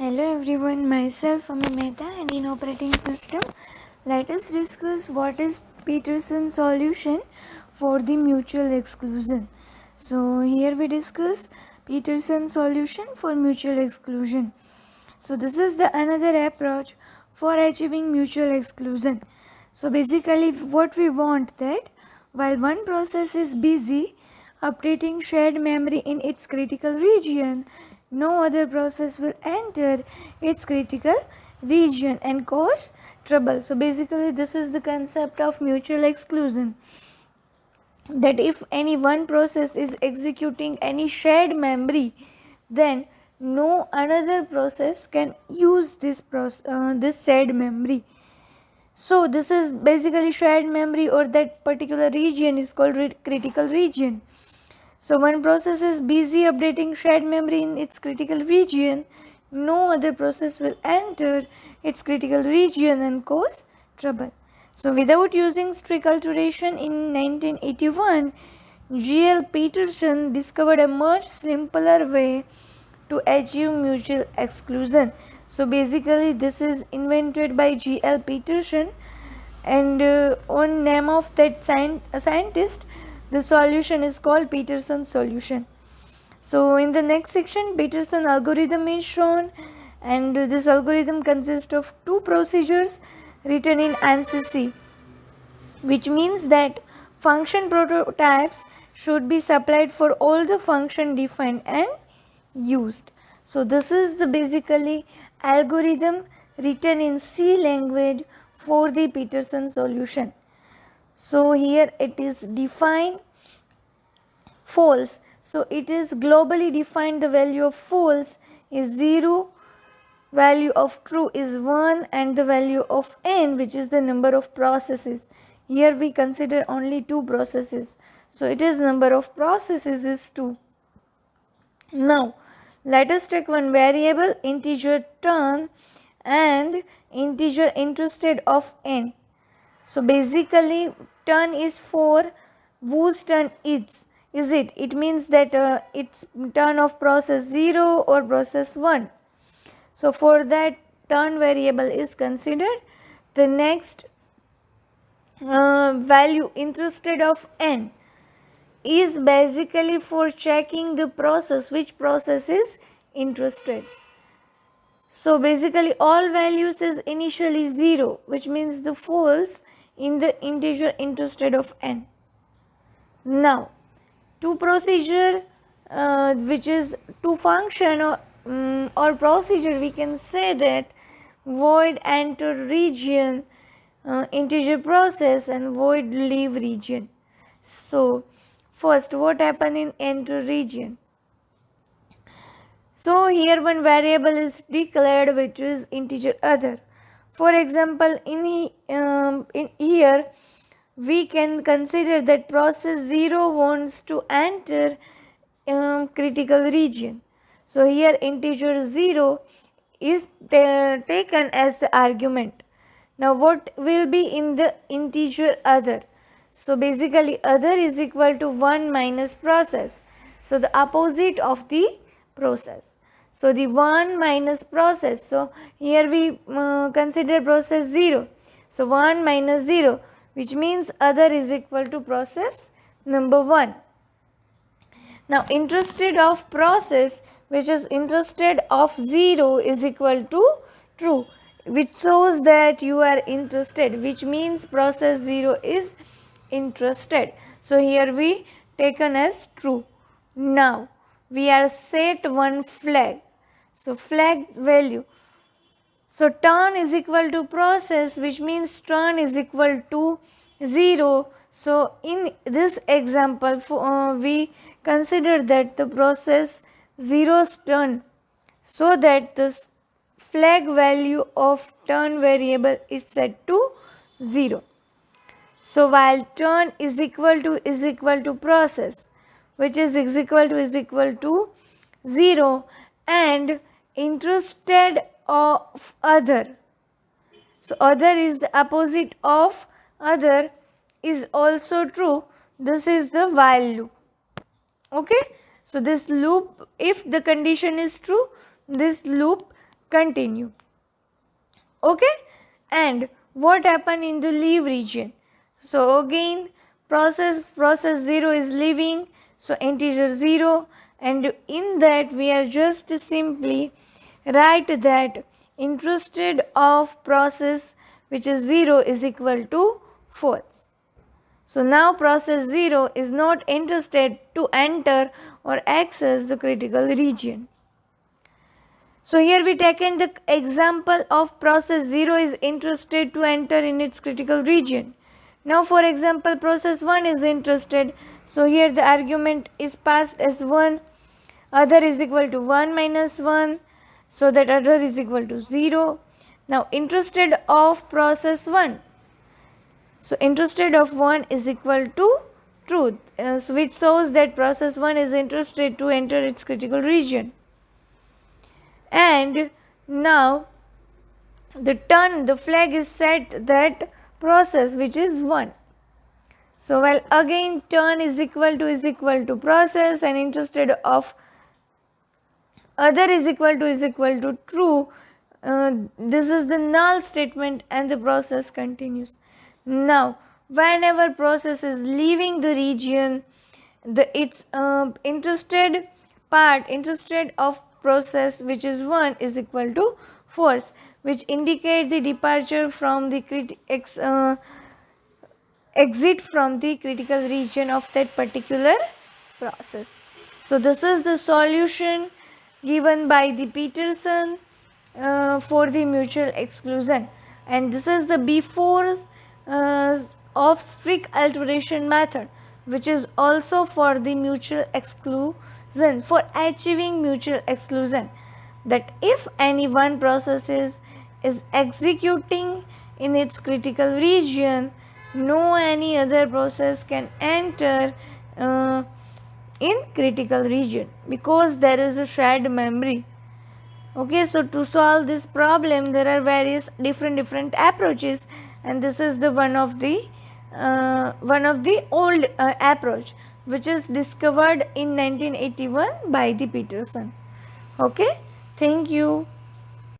Hello everyone, myself Ami Mehta, and in operating system, let us discuss what is Peterson's solution for the mutual exclusion. So here we discuss Peterson's solution for mutual exclusion. So this is the another approach for achieving mutual exclusion. So basically what we want that while one process is busy updating shared memory in its critical region, no other process will enter its critical region and cause trouble. So basically this is the concept of mutual exclusion, that if any one process is executing any shared memory, then no another process can use this shared memory. So this is basically shared memory, or that particular region is called critical region. So one process is busy updating shared memory in its critical region, no other process will enter its critical region and cause trouble. So without using strict alteration, in 1981, G.L. Peterson discovered a much simpler way to achieve mutual exclusion. So basically this is invented by G.L. Peterson, and on name of that scientist, the solution is called Peterson's solution. So in the next section, Peterson algorithm is shown, and this algorithm consists of two procedures written in ANSYS, which means that function prototypes should be supplied for all the function defined and used. So this is the basically algorithm written in C language for the Peterson solution. So here it is defined false. So it is globally defined, the value of false is 0, value of true is 1, and the value of n, which is the number of processes. Here we consider only 2 processes. So it is number of processes is 2. Now let us take one variable, integer turn and integer interested of n. So basically turn is for whose turn is it? It means that it's turn of process 0 or process 1. So for that turn variable is considered. The next value interested of n is basically for checking the process, which process is interested. So basically all values is initially 0, which means the false in the integer interested of n. Now to procedure which is to function or procedure, we can say that void enter region integer process and void leave region. So first what happened in enter region? So here one variable is declared, which is integer other. For example, in here we can consider that process 0 wants to enter critical region. So here integer 0 is taken as the argument. Now what will be in the integer other? So basically other is equal to 1 minus process. So the opposite of the process. So the 1 minus process. So here we consider process 0. So 1 minus 0, which means other is equal to process number 1. Now interested of process, which is interested of 0, is equal to true, which shows that you are interested, which means process 0 is interested. So here we taken as true. Now we are set one flag. So flag value. So turn is equal to process, which means turn is equal to 0. So in this example we consider that the process 0's turn, so that the flag value of turn variable is set to 0. So while turn is equal to process, which is equal to 0, and interested of other. So other is the opposite of other is also true. This is the while loop. Okay. So this loop, if the condition is true, this loop continue. Okay, and what happened in the leave region? So again, process 0 is leaving, so integer 0, and in that we are just simply write that interested of process which is 0 is equal to false. So now process 0 is not interested to enter or access the critical region. So here we taken the example of process 0 is interested to enter in its critical region. Now for example process 1 is interested. So here the argument is passed as 1, other is equal to 1 minus 1. So that other is equal to 0. Now interested of process 1. So interested of 1 is equal to truth, which shows that process 1 is interested to enter its critical region. And now the flag is set that process which is 1. So while again turn is equal to process and interested of other is equal to true, this is the null statement and the process continues. Now whenever process is leaving the region, its interested of process which is 1 is equal to false, which indicate the departure from the exit from the critical region of that particular process. So this is the solution given by the Peterson for the mutual exclusion, and this is the before of strict alteration method, which is also for the mutual exclusion, for achieving mutual exclusion, that if any one process is executing in its critical region, no any other process can enter in critical region because there is a shared memory. Okay, so to solve this problem there are various different approaches, and this is the one of the old approach which is discovered in 1981 by the Peterson. Okay, thank you.